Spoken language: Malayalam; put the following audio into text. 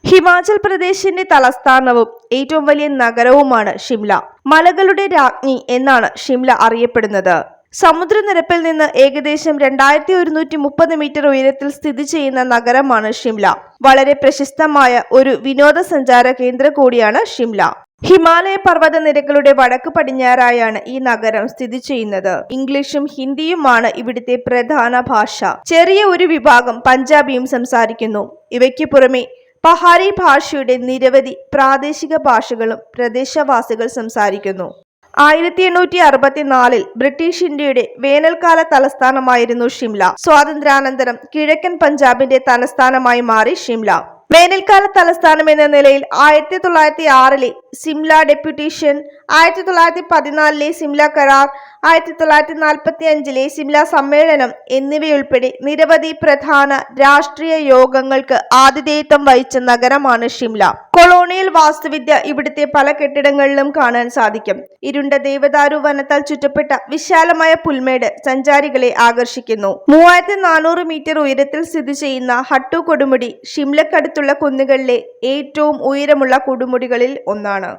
ഹിമാചൽ പ്രദേശിന്റെ തലസ്ഥാനവും ഏറ്റവും വലിയ നഗരവുമാണ് ഷിംല. മലകളുടെ രാജ്ഞി എന്നാണ് ഷിംല അറിയപ്പെടുന്നത്. സമുദ്രനിരപ്പിൽ നിന്ന് ഏകദേശം 2130 മീറ്റർ ഉയരത്തിൽ സ്ഥിതി ചെയ്യുന്ന നഗരമാണ് ഷിംല. വളരെ പ്രശസ്തമായ ഒരു വിനോദസഞ്ചാര കേന്ദ്രം കൂടിയാണ് ഷിംല. ഹിമാലയ പർവ്വത നിരകളുടെ വടക്ക് പടിഞ്ഞാറായാണ് ഈ നഗരം സ്ഥിതി ചെയ്യുന്നത്. ഇംഗ്ലീഷും ഹിന്ദിയുമാണ് ഇവിടുത്തെ പ്രധാന ഭാഷ. ചെറിയ ഒരു വിഭാഗം പഞ്ചാബിയും സംസാരിക്കുന്നു. ഇവയ്ക്ക് പുറമെ പഹാരി ഭാഷയുടെ നിരവധി പ്രാദേശിക ഭാഷകളും പ്രദേശവാസികൾ സംസാരിക്കുന്നു. 1864 ബ്രിട്ടീഷ് ഇന്ത്യയുടെ വേനൽക്കാല തലസ്ഥാനമായിരുന്നു ഷിംല. സ്വാതന്ത്ര്യാനന്തരം കിഴക്കൻ പഞ്ചാബിന്റെ തലസ്ഥാനമായി മാറി ഷിംല. വേനൽക്കാല തലസ്ഥാനം എന്ന നിലയിൽ 1906 സിംല ഡെപ്യൂട്ടേഷൻ, 1914 സിംല കരാർ, 1945 സിംല സമ്മേളനം എന്നിവയുൾപ്പെടെ നിരവധി പ്രധാന രാഷ്ട്രീയ യോഗങ്ങൾക്ക് ആതിഥേയത്വം വഹിച്ച നഗരമാണ് ഷിംല. കൊളോണിയൽ വാസ്തുവിദ്യ ഇവിടുത്തെ പല കെട്ടിടങ്ങളിലും കാണാൻ സാധിക്കും. ഇരുണ്ട ദേവദാരു വനത്താൽ ചുറ്റപ്പെട്ട വിശാലമായ പുൽമേട് സഞ്ചാരികളെ ആകർഷിക്കുന്നു. 3400 മീറ്റർ ഉയരത്തിൽ സ്ഥിതി ചെയ്യുന്ന ഹട്ടു കൊടുമുടി ഷിംലക്കടുത്തുള്ള കുന്നുകളിലെ ഏറ്റവും ഉയരമുള്ള കൊടുമുടികളിൽ ഒന്നാണ്.